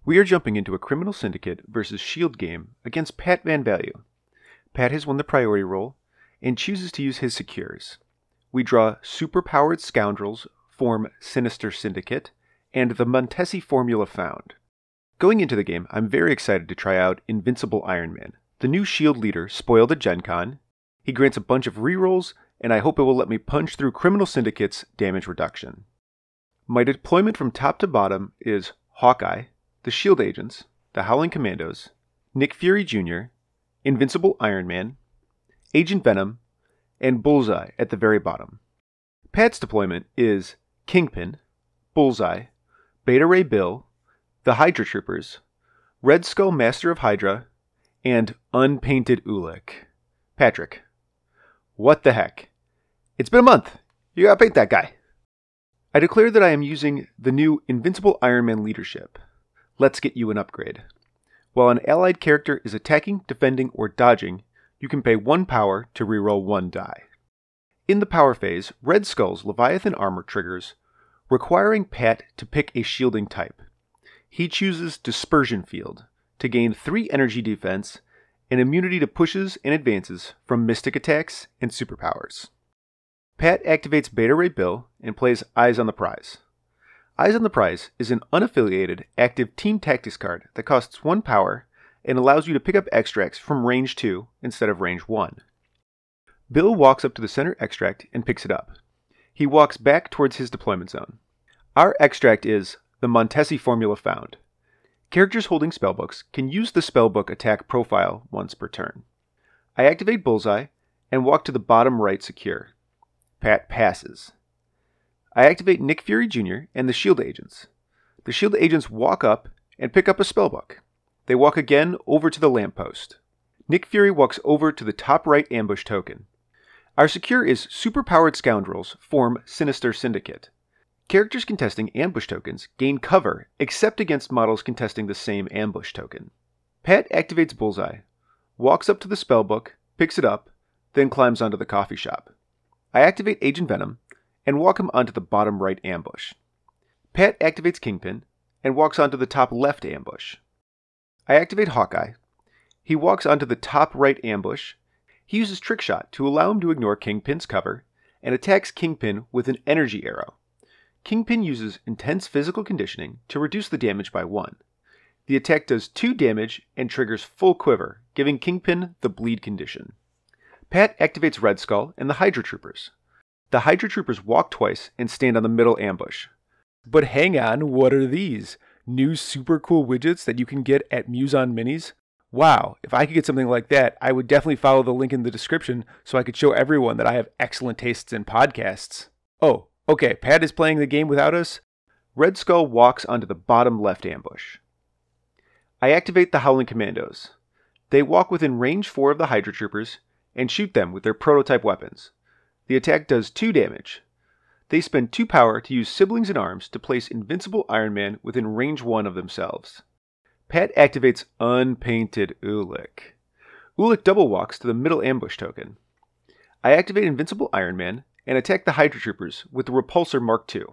We are jumping into a Criminal Syndicate versus Shield game against Pat Van Value. Pat has won the priority role and chooses to use his secures. We draw Super Powered Scoundrels, form Sinister Syndicate, and the Montesi formula found. Going into the game, I'm very excited to try out Invincible Ironman. The new Shield leader spoiled at Gen Con. He grants a bunch of rerolls, and I hope it will let me punch through Criminal Syndicate's damage reduction. My deployment from top to bottom is Hawkeye, the Shield Agents, the Howling Commandos, Nick Fury Jr., Invincible Ironman, Agent Venom, and Bullseye at the very bottom. Pat's deployment is Kingpin, Bullseye, Beta Ray Bill, the Hydra Troopers, Red Skull Master of Hydra, and Unpainted Ulik. Patrick. What the heck? It's been a month. You gotta paint that guy. I declare that I am using the new Invincible Ironman leadership. Let's get you an upgrade. While an allied character is attacking, defending, or dodging, you can pay 1 power to reroll 1 die. In the power phase, Red Skull's Leviathan armor triggers, requiring Pat to pick a shielding type. He chooses Dispersion Field to gain 3 energy defense and immunity to pushes and advances from mystic attacks and superpowers. Pat activates Beta Ray Bill and plays Eyes on the Prize. Eyes on the Prize is an unaffiliated active team tactics card that costs 1 power and allows you to pick up extracts from range 2 instead of range 1. Bill walks up to the center extract and picks it up. He walks back towards his deployment zone. Our extract is the Montesi formula found. Characters holding spellbooks can use the spellbook attack profile once per turn. I activate Bullseye and walk to the bottom right secure. Pat passes. I activate Nick Fury Jr. and the Shield Agents. The Shield Agents walk up and pick up a spellbook. They walk again over to the lamppost. Nick Fury walks over to the top right ambush token. Our secure is Super Powered Scoundrels, form Sinister Syndicate. Characters contesting ambush tokens gain cover except against models contesting the same ambush token. Pat activates Bullseye, walks up to the spellbook, picks it up, then climbs onto the coffee shop. I activate Agent Venom and walk him onto the bottom right ambush. Pat activates Kingpin and walks onto the top left ambush. I activate Hawkeye. He walks onto the top right ambush. He uses Trick Shot to allow him to ignore Kingpin's cover and attacks Kingpin with an energy arrow. Kingpin uses intense physical conditioning to reduce the damage by 1. The attack does 2 damage and triggers full quiver, giving Kingpin the bleed condition. Pat activates Red Skull and the Hydra Troopers. The Hydra Troopers walk twice and stand on the middle ambush. But hang on, what are these? New super cool widgets that you can get at Muson Minis? Wow, if I could get something like that, I would definitely follow the link in the description so I could show everyone that I have excellent tastes in podcasts. Oh, okay, Pat is playing the game without us. Red Skull walks onto the bottom left ambush. I activate the Howling Commandos. They walk within range 4 of the Hydra Troopers and shoot them with their prototype weapons. The attack does 2 damage. They spend 2 power to use Siblings in Arms to place Invincible Ironman within range 1 of themselves. Pat activates Unpainted Ulik. Ulik double walks to the middle ambush token. I activate Invincible Ironman and attack the Hydra Troopers with the Repulsor Mark II.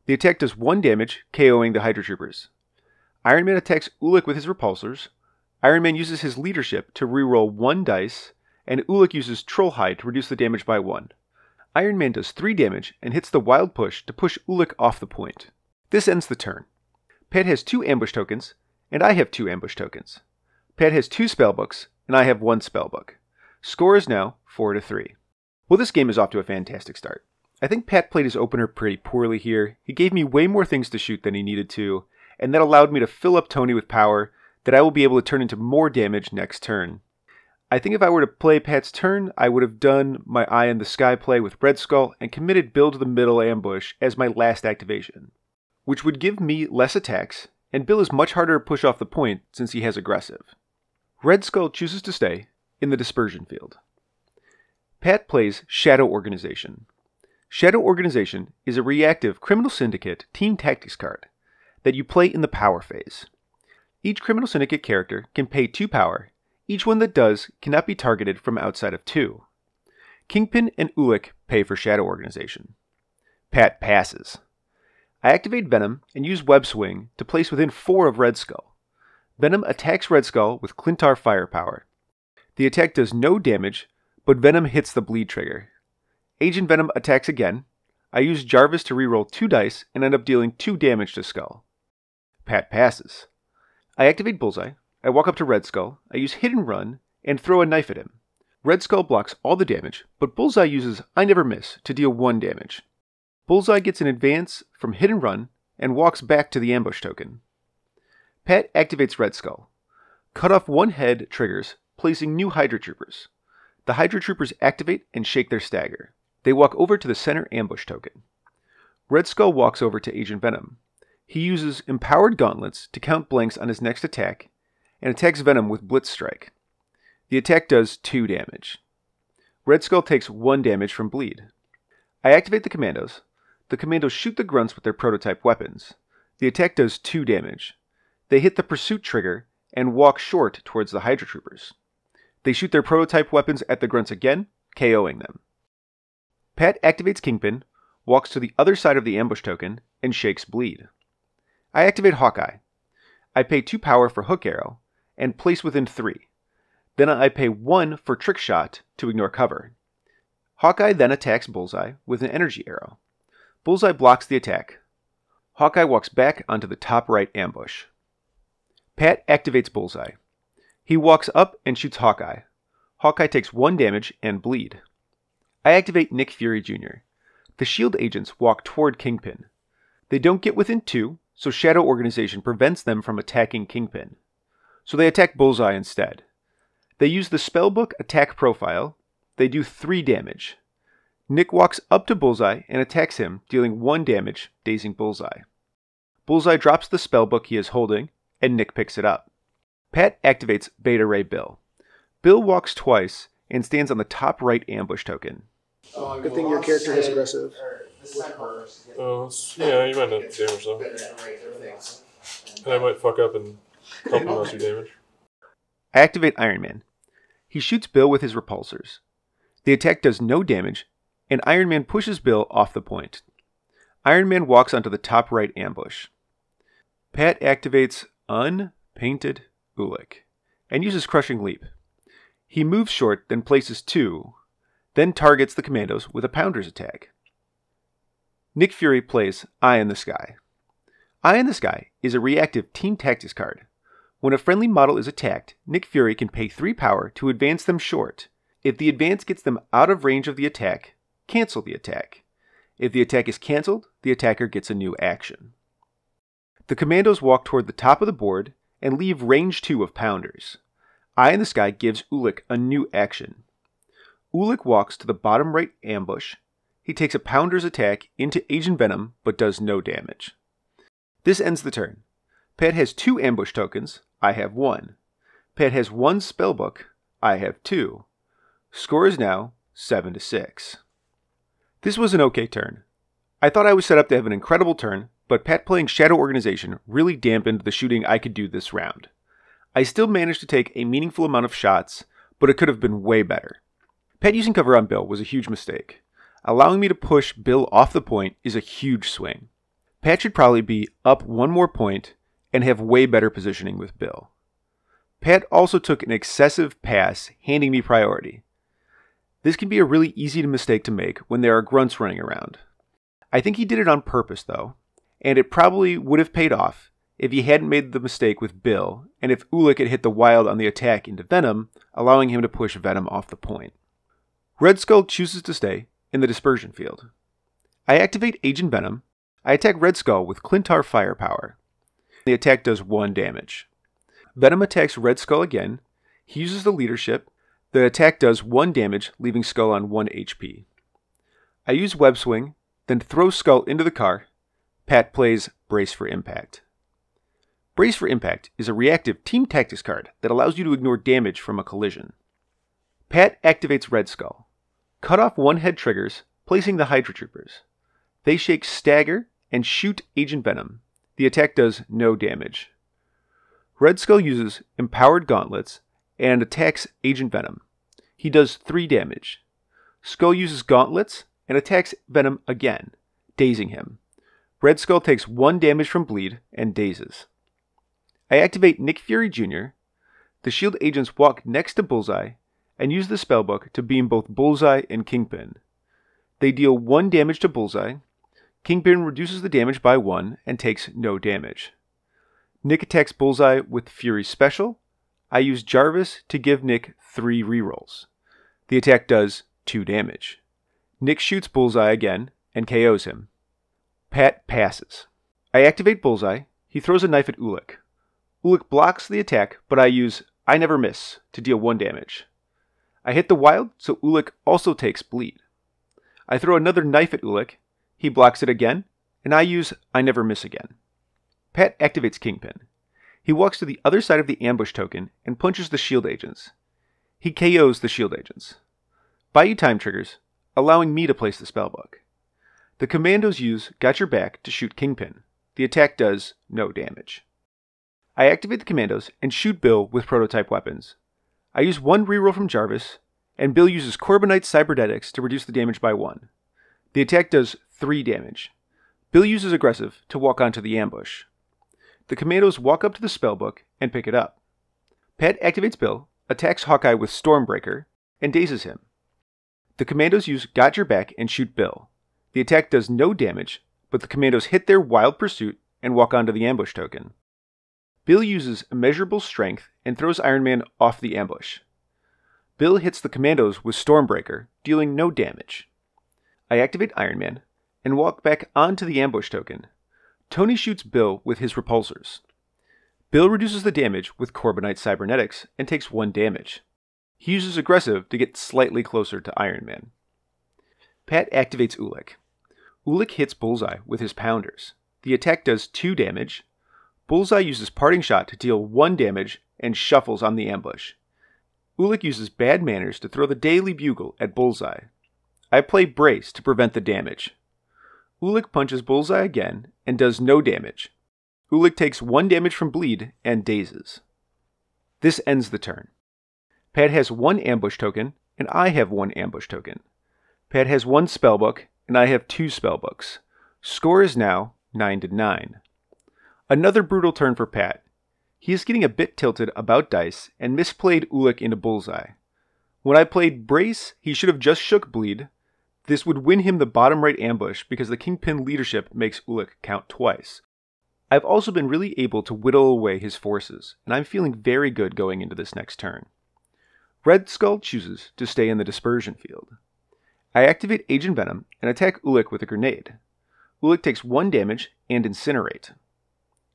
The attack does 1 damage, KOing the Hydra Troopers. Iron Man attacks Ulik with his repulsors. Iron Man uses his leadership to reroll 1 dice, and Ulik uses Troll Hide to reduce the damage by 1. Iron Man does 3 damage and hits the Wild Push to push Ulik off the point. This ends the turn. Pat has 2 ambush tokens, and I have 2 ambush tokens. Pat has 2 spellbooks, and I have 1 spellbook. Score is now 4-3. Well, this game is off to a fantastic start. I think Pat played his opener pretty poorly here. He gave me way more things to shoot than he needed to, and that allowed me to fill up Tony with power that I will be able to turn into more damage next turn. I think if I were to play Pat's turn, I would have done my Eye in the Sky play with Red Skull and committed Bill to the middle ambush as my last activation, which would give me less attacks, and Bill is much harder to push off the point since he has aggressive. Red Skull chooses to stay in the dispersion field. Pat plays Shadow Organization. Shadow Organization is a reactive Criminal Syndicate team tactics card that you play in the power phase. Each Criminal Syndicate character can pay 2 power. Each one that does cannot be targeted from outside of 2. Kingpin and Ulik pay for Shadow Organization. Pat passes. I activate Venom and use Web Swing to place within 4 of Red Skull. Venom attacks Red Skull with Clintar Firepower. The attack does no damage, but Venom hits the bleed trigger. Agent Venom attacks again. I use Jarvis to reroll 2 dice and end up dealing 2 damage to Skull. Pat passes. I activate Bullseye. I walk up to Red Skull. I use Hit and Run and throw a knife at him. Red Skull blocks all the damage, but Bullseye uses I Never Miss to deal 1 damage. Bullseye gets an advance from Hit and Run and walks back to the ambush token. Pat activates Red Skull. Cut off 1 head triggers, placing new Hydra Troopers. The Hydra Troopers activate and shake their stagger. They walk over to the center ambush token. Red Skull walks over to Agent Venom. He uses Empowered Gauntlets to count blanks on his next attack and attacks Venom with Blitz Strike. The attack does 2 damage. Red Skull takes 1 damage from bleed. I activate the Commandos. The Commandos shoot the Grunts with their prototype weapons. The attack does 2 damage. They hit the Pursuit trigger and walk short towards the Hydra Troopers. They shoot their prototype weapons at the Grunts again, KOing them. Pat activates Kingpin, walks to the other side of the ambush token, and shakes bleed. I activate Hawkeye. I pay 2 power for Hook Arrow, and place within 3. Then I pay 1 for Trick Shot to ignore cover. Hawkeye then attacks Bullseye with an energy arrow. Bullseye blocks the attack. Hawkeye walks back onto the top right ambush. Pat activates Bullseye. He walks up and shoots Hawkeye. Hawkeye takes 1 damage and bleed. I activate Nick Fury Jr. The SHIELD agents walk toward Kingpin. They don't get within 2, so Shadow Organization prevents them from attacking Kingpin. So they attack Bullseye instead. They use the Spellbook attack profile. They do 3 damage. Nick walks up to Bullseye and attacks him, dealing 1 damage, dazing Bullseye. Bullseye drops the Spellbook he is holding, and Nick picks it up. Pat activates Beta Ray Bill. Bill walks twice and stands on the top right ambush token. Good thing your character is aggressive. Yeah, you might not damage though. And I might fuck up and help him else do damage. I activate Iron Man. He shoots Bill with his repulsors. The attack does no damage, and Iron Man pushes Bill off the point. Iron Man walks onto the top right ambush. Pat activates Unpainted Ulik and uses Crushing Leap. He moves short, then places 2, then targets the Commandos with a Pounder's attack. Nick Fury plays Eye in the Sky. Eye in the Sky is a reactive Team Tactics card. When a friendly model is attacked, Nick Fury can pay 3 power to advance them short. If the advance gets them out of range of the attack, cancel the attack. If the attack is cancelled, the attacker gets a new action. The Commandos walk toward the top of the board and leave range 2 of Pounders. Eye in the Sky gives Ulik a new action. Ulik walks to the bottom right ambush. He takes a Pounder's attack into Agent Venom, but does no damage. This ends the turn. Pat has 2 ambush tokens. I have 1. Pat has 1 spellbook. I have 2. Score is now 7-6. This was an okay turn. I thought I was set up to have an incredible turn, but Pat playing Shadow Organization really dampened the shooting I could do this round. I still managed to take a meaningful amount of shots, but it could have been way better. Pat using cover on Bill was a huge mistake. Allowing me to push Bill off the point is a huge swing. Pat should probably be up 1 more point and have way better positioning with Bill. Pat also took an excessive pass, handing me priority. This can be a really easy mistake to make when there are grunts running around. I think he did it on purpose though, and it probably would have paid off if he hadn't made the mistake with Bill, and if Ulik had hit the wild on the attack into Venom, allowing him to push Venom off the point. Red Skull chooses to stay in the dispersion field. I activate Agent Venom. I attack Red Skull with Clintar Firepower. The attack does 1 damage. Venom attacks Red Skull again. He uses the leadership. The attack does 1 damage, leaving Skull on 1 HP. I use Web Swing, then throw Skull into the car. Pat plays Brace for Impact. Brace for Impact is a reactive Team Tactics card that allows you to ignore damage from a collision. Pat activates Red Skull. Cut off 1 head triggers, placing the Hydra Troopers. They shake Stagger and shoot Agent Venom. The attack does no damage. Red Skull uses Empowered Gauntlets and attacks Agent Venom. He does 3 damage. Skull uses Gauntlets and attacks Venom again, dazing him. Red Skull takes 1 damage from bleed and dazes. I activate Nick Fury Jr. The shield agents walk next to Bullseye and use the spellbook to beam both Bullseye and Kingpin. They deal 1 damage to Bullseye. Kingpin reduces the damage by 1 and takes no damage. Nick attacks Bullseye with Fury's special. I use Jarvis to give Nick 3 rerolls. The attack does 2 damage. Nick shoots Bullseye again and KOs him. Pat passes. I activate Bullseye. He throws a knife at Ulik. Ulik blocks the attack, but I use I Never Miss to deal 1 damage. I hit the wild, so Ulik also takes bleed. I throw another knife at Ulik. He blocks it again, and I use I Never Miss again. Pat activates Kingpin. He walks to the other side of the ambush token and punches the shield agents. He KOs the shield agents. Bayou time triggers, allowing me to place the spellbook. The commandos use Got Your Back to shoot Kingpin. The attack does no damage. I activate the commandos and shoot Bill with prototype weapons. I use 1 reroll from Jarvis, and Bill uses Corbinite Cybernetics to reduce the damage by 1. The attack does 3 damage. Bill uses Aggressive to walk onto the ambush. The commandos walk up to the spellbook and pick it up. Pat activates Bill, attacks Hawkeye with Stormbreaker, and dazes him. The commandos use Got Your Back and shoot Bill. The attack does no damage, but the commandos hit their Wild Pursuit and walk onto the ambush token. Bill uses Immeasurable Strength and throws Iron Man off the ambush. Bill hits the commandos with Stormbreaker, dealing no damage. I activate Iron Man and walk back onto the ambush token. Tony shoots Bill with his repulsors. Bill reduces the damage with Corbinite Cybernetics and takes 1 damage. He uses Aggressive to get slightly closer to Iron Man. Pat activates Ulik. Ulik hits Bullseye with his pounders. The attack does 2 damage. Bullseye uses Parting Shot to deal 1 damage and shuffles on the ambush. Ulik uses Bad Manners to throw the Daily Bugle at Bullseye. I play Brace to prevent the damage. Ulik punches Bullseye again and does no damage. Ulik takes 1 damage from bleed and dazes. This ends the turn. Pat has 1 ambush token and I have 1 ambush token. Pat has 1 spellbook and I have 2 spellbooks. Score is now 9-9. Another brutal turn for Pat. He is getting a bit tilted about dice and misplayed Ulik into Bullseye. When I played Brace, he should have just shook bleed. This would win him the bottom right ambush because the Kingpin leadership makes Ulik count twice. I've also been really able to whittle away his forces, and I'm feeling very good going into this next turn. Red Skull chooses to stay in the dispersion field. I activate Agent Venom and attack Ulik with a grenade. Ulik takes 1 damage and incinerate.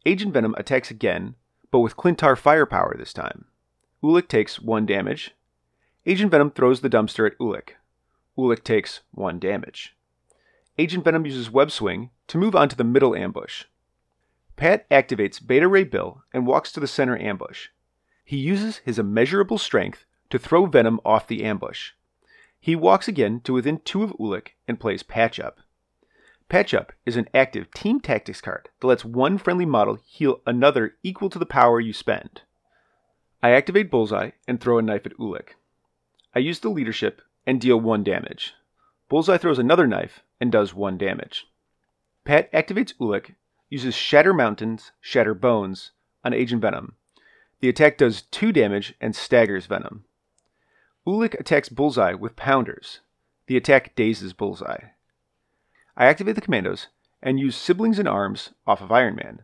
Agent Venom attacks again, but with Clintar firepower this time. Ulik takes 1 damage. Agent Venom throws the dumpster at Ulik. Ulik takes 1 damage. Agent Venom uses Web Swing to move on to the middle ambush. Pat activates Beta Ray Bill and walks to the center ambush. He uses his immeasurable strength to throw Venom off the ambush. He walks again to within 2 of Ulik and plays Patch Up. Patch Up is an active team tactics card that lets 1 friendly model heal another equal to the power you spend. I activate Bullseye and throw a knife at Ulik. I use the leadership and deal 1 damage. Bullseye throws another knife and does 1 damage. Pat activates Ulik, uses Shatter Mountains, Shatter Bones on Agent Venom. The attack does 2 damage and staggers Venom. Ulik attacks Bullseye with Pounders. The attack dazes Bullseye. I activate the commandos and use Siblings in Arms off of Iron Man.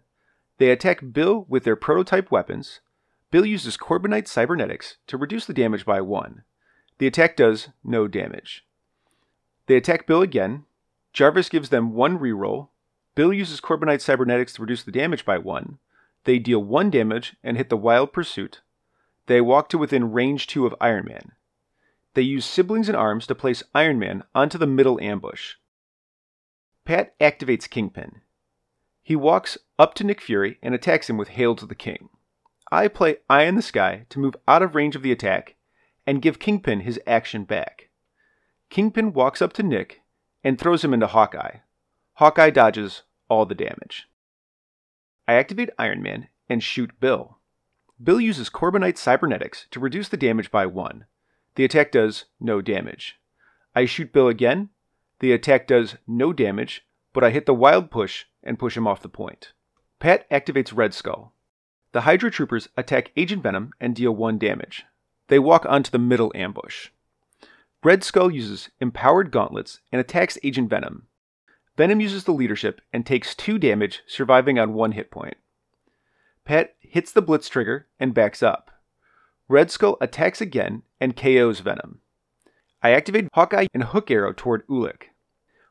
They attack Bill with their prototype weapons. Bill uses Corbinite Cybernetics to reduce the damage by 1. The attack does no damage. They attack Bill again. Jarvis gives them 1 reroll. Bill uses Corbinite Cybernetics to reduce the damage by 1. They deal 1 damage and hit the Wild Pursuit. They walk to within range 2 of Iron Man. They use Siblings in Arms to place Iron Man onto the middle ambush. Pat activates Kingpin. He walks up to Nick Fury and attacks him with Hail to the King. I play Eye in the Sky to move out of range of the attack and give Kingpin his action back. Kingpin walks up to Nick and throws him into Hawkeye. Hawkeye dodges all the damage. I activate Iron Man and shoot Bill. Bill uses Corbinite Cybernetics to reduce the damage by 1. The attack does no damage. I shoot Bill again. The attack does no damage, but I hit the Wild Push and push him off the point. Pat activates Red Skull. The Hydra troopers attack Agent Venom and deal 1 damage. They walk onto the middle ambush. Red Skull uses Empowered Gauntlets and attacks Agent Venom. Venom uses the leadership and takes 2 damage, surviving on 1 hit point. Pat hits the Blitz trigger and backs up. Red Skull attacks again and KOs Venom. I activate Hawkeye and Hook Arrow toward Ulik.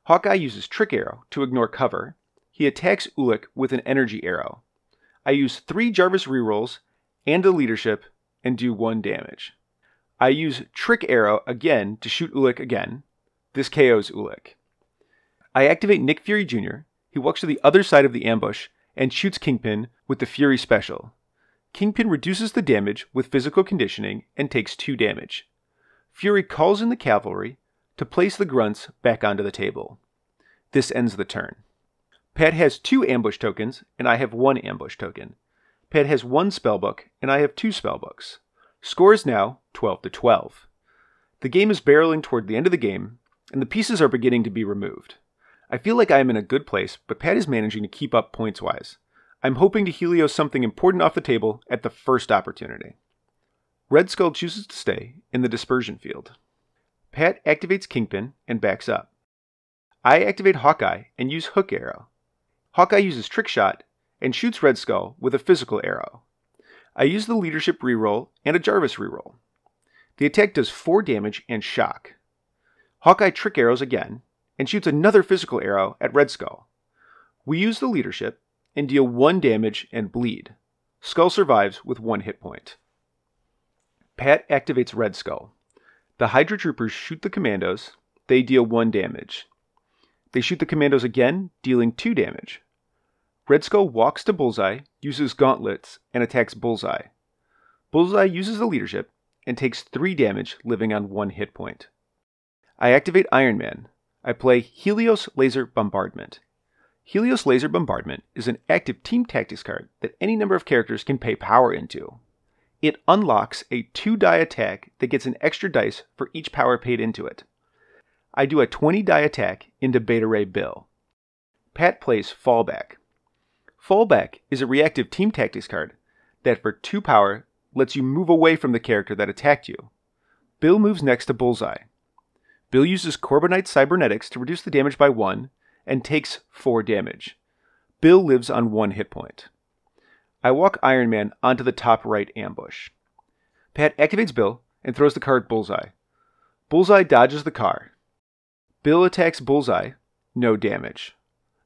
Hawkeye uses Trick Arrow to ignore cover. He attacks Ulik with an Energy Arrow. I use 3 Jarvis rerolls and a leadership and do 1 damage. I use Trick Arrow again to shoot Ulik again. This KOs Ulik. I activate Nick Fury Jr. He walks to the other side of the ambush and shoots Kingpin with the Fury Special. Kingpin reduces the damage with physical conditioning and takes 2 damage. Fury calls in the cavalry to place the grunts back onto the table. This ends the turn. Pat has 2 ambush tokens and I have 1 ambush token. Pat has 1 spellbook and I have 2 spellbooks. Score is now 12-12. The game is barreling toward the end of the game and the pieces are beginning to be removed. I feel like I am in a good place, but Pat is managing to keep up points-wise. I'm hoping to Helios something important off the table at the first opportunity. Red Skull chooses to stay in the dispersion field. Pat activates Kingpin and backs up. I activate Hawkeye and use Hook Arrow. Hawkeye uses Trick Shot and shoots Red Skull with a physical arrow. I use the leadership reroll and a Jarvis reroll. The attack does 4 damage and shock. Hawkeye Trick Arrows again and shoots another physical arrow at Red Skull. We use the leadership and deal 1 damage and bleed. Skull survives with 1 hit point. Pat activates Red Skull. The Hydra troopers shoot the commandos. They deal 1 damage. They shoot the commandos again, dealing 2 damage. Red Skull walks to Bullseye, uses gauntlets, and attacks Bullseye. Bullseye uses the leadership and takes 3 damage, living on 1 hit point. I activate Iron Man. I play Helios Laser Bombardment. Helios Laser Bombardment is an active team tactics card that any number of characters can pay power into. It unlocks a 2-die attack that gets an extra dice for each power paid into it. I do a 20-die attack into Beta Ray Bill. Pat plays Fallback. Fallback is a reactive team tactics card that for 2 power lets you move away from the character that attacked you. Bill moves next to Bullseye. Bill uses Corbinite Cybernetics to reduce the damage by 1 and takes 4 damage. Bill lives on 1 hit point. I walk Iron Man onto the top right ambush. Pat activates Bill and throws the card Bullseye. Bullseye dodges the car. Bill attacks Bullseye, no damage.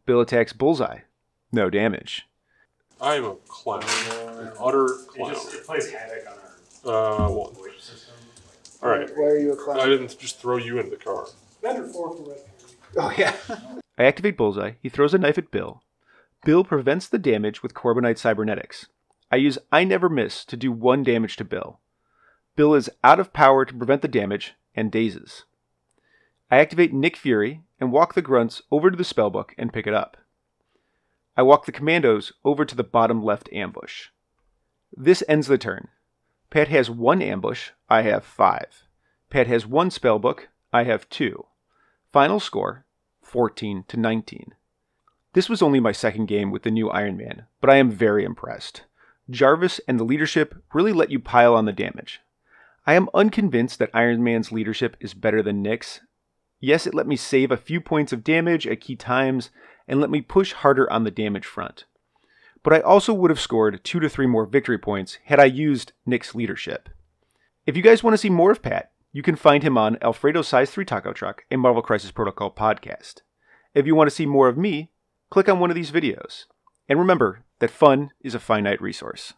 Bill attacks Bullseye, no damage. I am a clown. An utter clown. It plays Havoc on our 1. voice system. Alright. Why are you a clown? I didn't just throw you into the car. Vendor 4 for Red. Oh, yeah. I activate Bullseye. He throws a knife at Bill. Bill prevents the damage with Corbinite Cybernetics. I use I Never Miss to do 1 damage to Bill. Bill is out of power to prevent the damage and dazes. I activate Nick Fury and walk the grunts over to the spellbook and pick it up. I walk the commandos over to the bottom left ambush. This ends the turn. Pat has 1 ambush, I have 5. Pat has 1 spellbook, I have 2. Final score, 14-19. This was only my second game with the new Iron Man, but I am very impressed. Jarvis and the leadership really let you pile on the damage. I am unconvinced that Iron Man's leadership is better than Nick's. Yes, it let me save a few points of damage at key times, and let me push harder on the damage front. But I also would have scored 2 to 3 more victory points had I used Nick's leadership. If you guys want to see more of Pat, you can find him on Alfredo's Size 3 Taco Truck, a Marvel Crisis Protocol podcast. If you want to see more of me, click on one of these videos. And remember that fun is a finite resource.